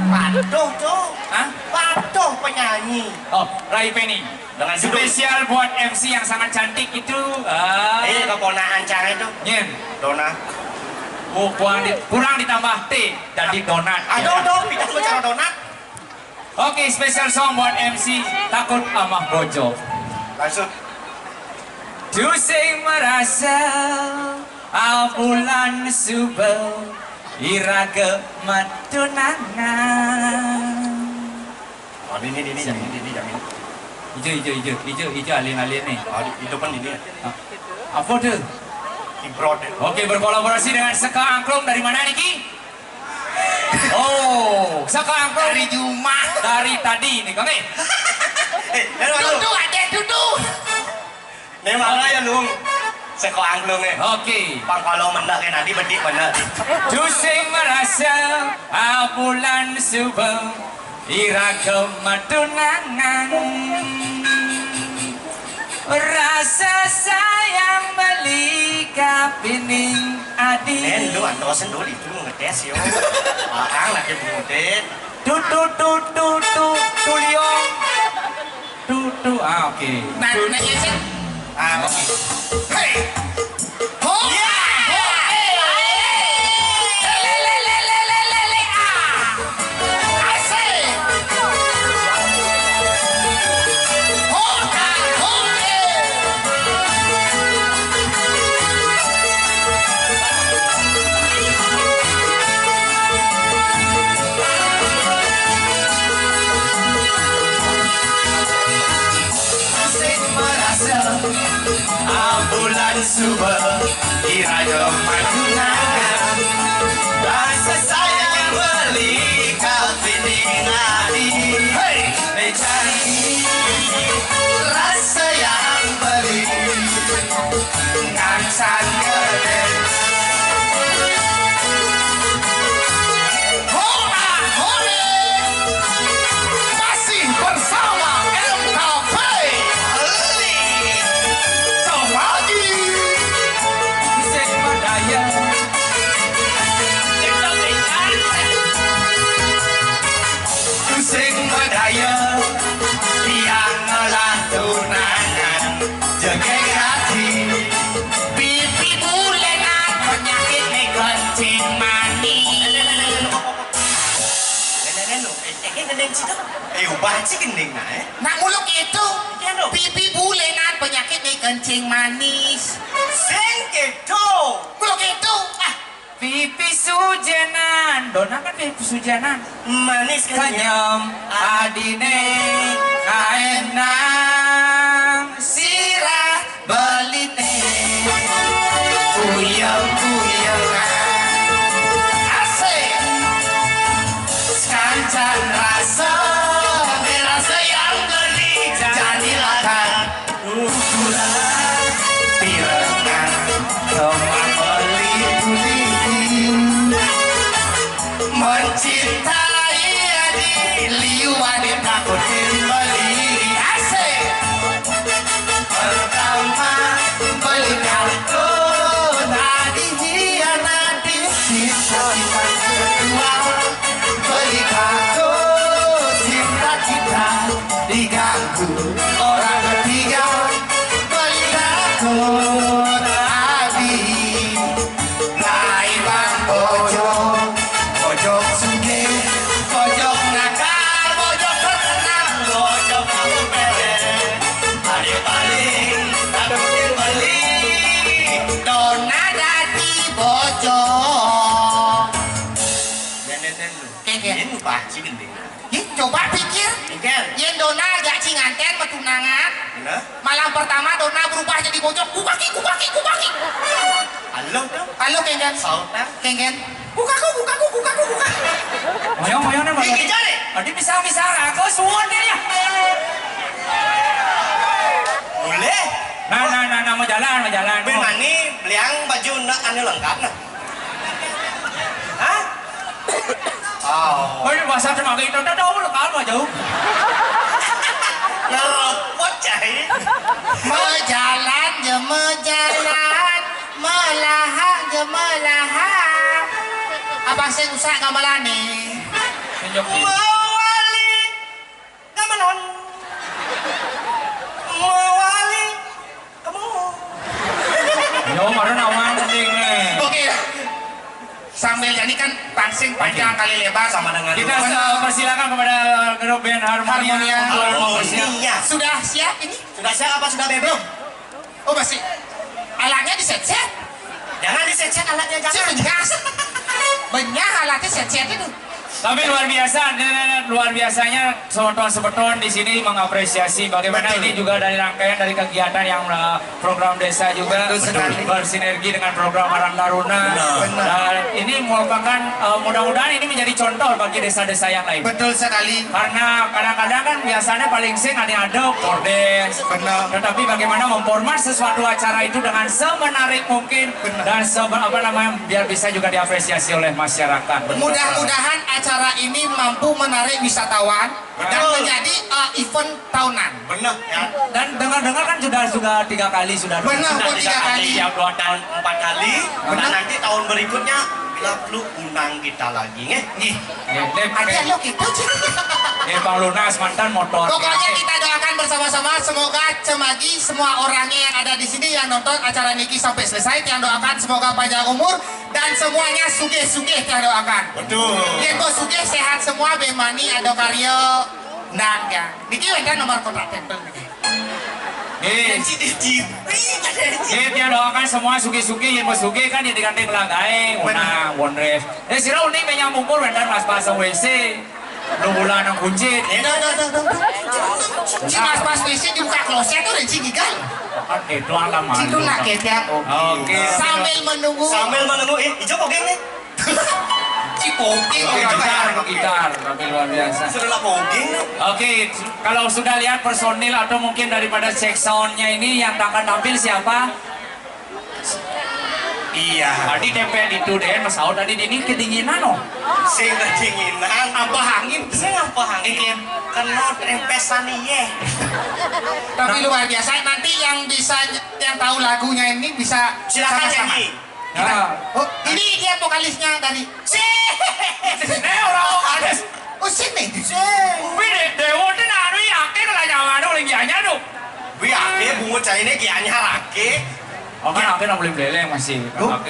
Waduh, Cuk. Hah? Waduh, penyanyi. Oh, Rai Penny. Dengan judul. Spesial buat MC yang sangat cantik itu. Keponakan cara itu. Nyen. Dona. Oh, kurang ditambah T jadi donat. Aduh, pindah ke cara donat. Oke, spesial song buat MC takut amah bojo. Langsung. Tusing merasa bulan subel iraga matunangan. Oh, ini jamin. Hijau alien nih. Oh, itu kan ini. Apa tuh? Ibrod. Oke, berkolaborasi dengan Seka Angklung dari mana Niki? Oh, Seka Angklung Dari Juma. dari tadi nih kami. Duduk aja, duduk. Ini mana ya lung? Seko angklung nih. Oke. Pang kalau mendak kan nanti bedik bener. Tusing merasa bulan subel iraga matunangan. Rasa sayang melika pining adi. Nen lu antosen dulu itu ngetes yo. Orang lagi pengutin. Tuliong. Oke. Nanya sih. Oke. Hey. Oh. Bulan subel iraga matunangan. Rasa sayang melika pining adi. Hey, mencari rasa yang beli ngancan geden. Masih bersama MKP. Sing berdaya tiang lantunangan jegek hati pipi bulenan penyakit nih kencing manis. Ubah sih gending nah. Nak muluk itu pipi bulenan penyakit nih kencing manis. Sing gitu. Muluk itu Pipi sujanan, dona kan pipi sujanan. Manis kan ya. Kanyam adine kaenang sirah beline uyang asik kancan rasa rasa yang geli jadi lakan ukuran pirengan rumah beli mencintai adik liu adik takutin beli asik pertama beli kartu adik hianati cinta kita kedua beli kartu cinta kita diganggu orang ketiga beli kartu adik naik bang bojo pojok suge, pojok nakal, pojok terkenal, pojok kamu beres. Paling takutin beli, dona dadi bojok. Nen lu. Kengken. Ini ubah sih gending. Coba pikir Tinggal. Yen dona gak cinganten metunangan. Nah, Malam pertama dona berubah jadi bojok. Kubaki. halo tuh. Halo Kengken. Sautan. Kengken. Bukaku. Moyong nih, Ini jadi. Adi misal aku suwon dia ya. Boleh. Nah, mau jalan. Ben mani beliang baju nak anu lengkap nah. Hah? Oh. Ini bahasa cuma kayak itu, udah lengkap aja. Ngerepot cai. Mejalan je mejalan, melahak je melahak. Abang saya usah gamelan nih. Tunjukin. Mewali gamanon. Mewali kamu. Yo, marah nawan mending nih. Oke. Sambil jadi kan pansing panjang kali lebar Sama dengan Kita persilakan kepada grup band Harmonia Harmonia. untuk mempersiapkan. Harmonia. Sudah siap ini? Sudah siap apa sudah bebel? Oh masih. Alatnya diset-set. Jangan diset-set alatnya Si jangan. bengas. Banyak alatnya set-set itu. Tapi luar biasa, luar biasanya sebeton di sini mengapresiasi bagaimana Betul. ini juga dari rangkaian dari kegiatan yang program desa juga Betul sekali. bersinergi dengan program Karang Taruna. Benar. Dan ini merupakan mudah-mudahan ini menjadi contoh bagi desa-desa yang lain. Betul sekali. Karena kadang-kadang kan biasanya paling sing ada kordes. Benar. Tetapi bagaimana memformat sesuatu acara itu dengan semenarik mungkin dan biar bisa juga diapresiasi oleh masyarakat. Mudah-mudahan acara ini mampu menarik wisatawan dan Betul. menjadi event tahunan. Benar ya. Dan dengar-dengar kan sudah 3 kali sudah. Benar. Sudah Oh, 3 kali. Tiap 2 tahun 4 kali. Benar. Dan nanti tahun berikutnya bila perlu undang kita lagi nih. Ada lo gitu sih. Bang Lunas mantan motor. Pokoknya kita doakan bersama-sama semoga Cemagi semua orangnya yang ada di sini yang nonton acara Niki sampai selesai yang doakan semoga panjang umur dan semuanya sugih-sugih yang doakan. Betul. Yang bos sugih sehat semua bemani ada karyo nang ya. Niki ada nomor kontak tempel niki. Janji di TV. Dia doakan semua suki-suki yang suki kan dia diganteng lagai, unang, wonres. Sira unik menyambungkur wendan mas bahasa WC. Lu bulan ang kuncit. Si mas pas WC dibuka kloset tuh dan si gigal. Itu ala malu. Itu laket ya. Oke. Sambil menunggu. Sambil menunggu hijau pogeng nih. Si Pogi. Gitar, tapi luar biasa. Sudah lah pogeng nih. Oke, kalau sudah lihat personil atau mungkin daripada check soundnya ini yang akan tampil siapa? Iya. Tadi tempel itu deh, Mas Aud tadi ini kedinginan loh. Sing kedinginan. Apa angin? Sing apa angin? Kena rempesan ye. Tapi luar biasa nanti yang bisa yang tahu lagunya ini bisa Silakan sama-sama. nyanyi. Nah, Oh, ini dia vokalisnya dari orang ada. Oh sini. Wih, dewa itu nanu yakin lah jangan ada oleh gianya tuh. Biar bunga cairnya kianya rake. Oh kan aku nak boleh beleng masih.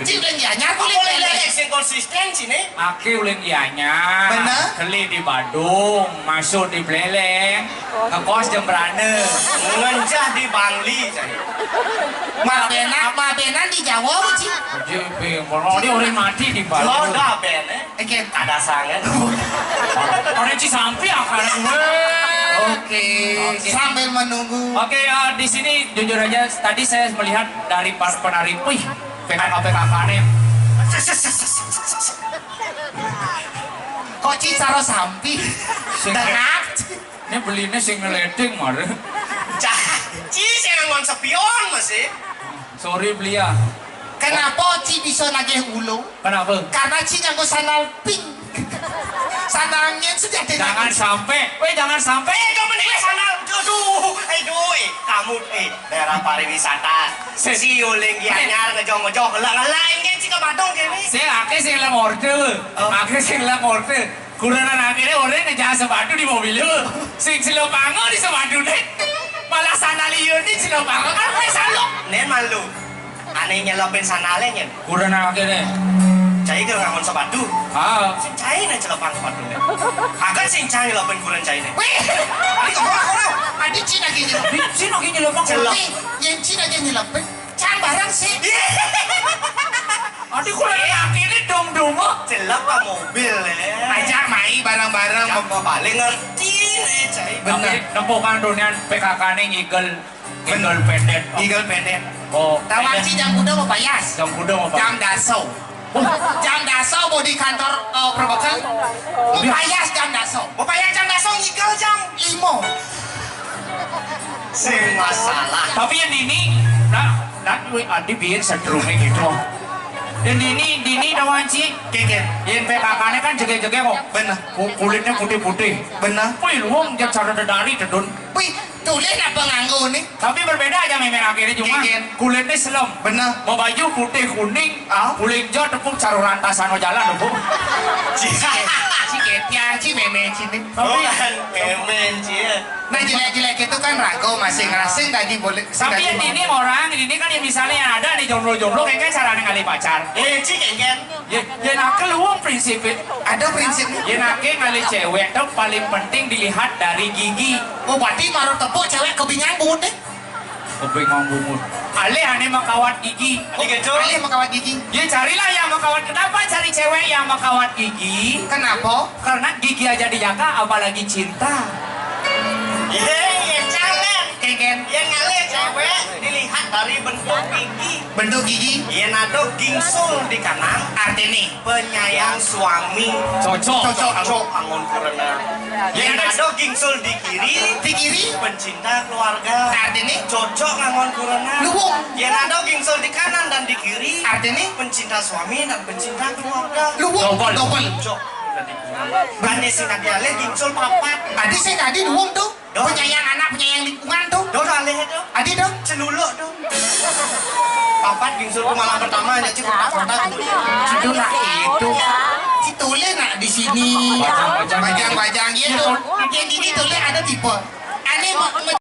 Cik lengianya Aku boleh boleh lele. lihat yang konsisten sini. Aki uleng gianya. Bener? Keli di Badung, masuk di Beleng, ngekos Jembrane. Mengenjah di Bangli. Mabenan di Jawa Cik. Jadi, kalau dia orang mati di Badung. Jodoh ben Oke. ada sangat. Orang Cisampi akan. Oke. Sambil menunggu. Oke, di sini jujur aja tadi saya melihat dari para penari, wih, PKK nih. Kok Cik saro sampi. Dengar. Ini belinya sing ngeleding mar. Ci saya ngon sepion masih. Sorry beli ya. Kenapa Cik bisa nagih ulu? Kenapa? Karena Cik nganggo sandal pink. Sandalnya sudah Jangan sampai, jangan sampai. Kamu nih sana. Aduh, kamu daerah pariwisata. Si uling gianyar ngejong-ngejong helang-helang ini sih ke Badung kene. Saya akhirnya sing lang order, akhirnya sing lang order. Kurangan akhirnya orang ngejalan sepatu di mobil lu. Sing Silopango di sepatu deh. Malah sana liur di Silopango kan gue saluk. Nen malu. Aneh nyelopin sanalnya. Kurangan akhirnya. Cai ke ngamon sepatu. Ah, Sing cai na celopan sepatu nih. Akan sing cai nyelopin kuran cai nih. Wih. Ini kemana? Adi Cik lagi nyelopin. di sini lagi nyelopang Celop. Wih, yang Cik lagi nyelopin. Can barang sih. Adik kurangan akhirnya dong-dong. Celop ke mobil ya. Ajak mai barang-barang. Kamu paling ngerti nih cai. Tapi nempukan dunia PKK nih ngigel pendek. Eagle pendek. Oh, Tawang Cik jam kuda mau payas. jam kuda mau Jam daso. Jam daso mau di kantor Probokan. Mau payas jam daso. Mau bayar jam dasong ikel jam. 5. Sing masalah. Tapi yang ini, adi biar sedrungnya gitu. Dan ini dawanci, Keket. yang PKK-nya kan jege-jege kok. Bener. Kulitnya putih-putih. Bener. Wih, luang dia cara dari tedun. Wih, tulis apa nganggo nih? Tapi berbeda aja memang akhirnya cuma Keket. kulitnya selem. Bener. Mau baju putih kuning, Ah. kulit hijau tepuk caruran tasano jalan tepuk. Ciket yang Cik meme sini. Bukan meme cie. Nah jelek-jelek itu kan rago masing-masing tadi boleh. Tapi yang ini orang, ini kan yang misalnya yang ada nih jomblo-jomblo kayak caranya ngali pacar. Ci kengken. Ya nak keluang prinsipnya. Ada prinsipnya. Ya nak ngali cewek tuh paling penting dilihat dari gigi. Oh berarti maru tepuk cewek kebingungan bungut deh. Kebingungan bungut. Ale ane makawat gigi. Kali makawat gigi. Ya carilah yang makawat. Kenapa cari cewek yang makawat gigi? Kenapa? Karena gigi aja dijaga, apalagi cinta. Jangan. Kengken. Yang ngalih cewek dilihat dari bentuk gigi. Bentuk gigi. Yang ada gingsul di kanan. Artinya Penyayang suami. Cocok. Cocok angon karena. Yang ada gingsul di kiri. di kiri. Pencinta keluarga. Artinya Cocok ngangon kurana. luwung. Yang ada gingsul di kanan dan di kiri. Artinya Pencinta suami dan pencinta keluarga. luwung. Double. Double. Cocok. Berarti sih tadi alih gingsul papat. Tadi saya tadi luwung tuh. Duh. Penyayang anak, penyayang lingkungan tuh. Dodo alih itu. Adi dong. Celuluk tuh. Papat gingsul ke malam pertama aja cukup kotak-kotak. Itu nak itu. Si tulen nak di sini. Bajang-bajang. Bajang-bajang itu. Yang gigi tulen ada tipe. Aneh mau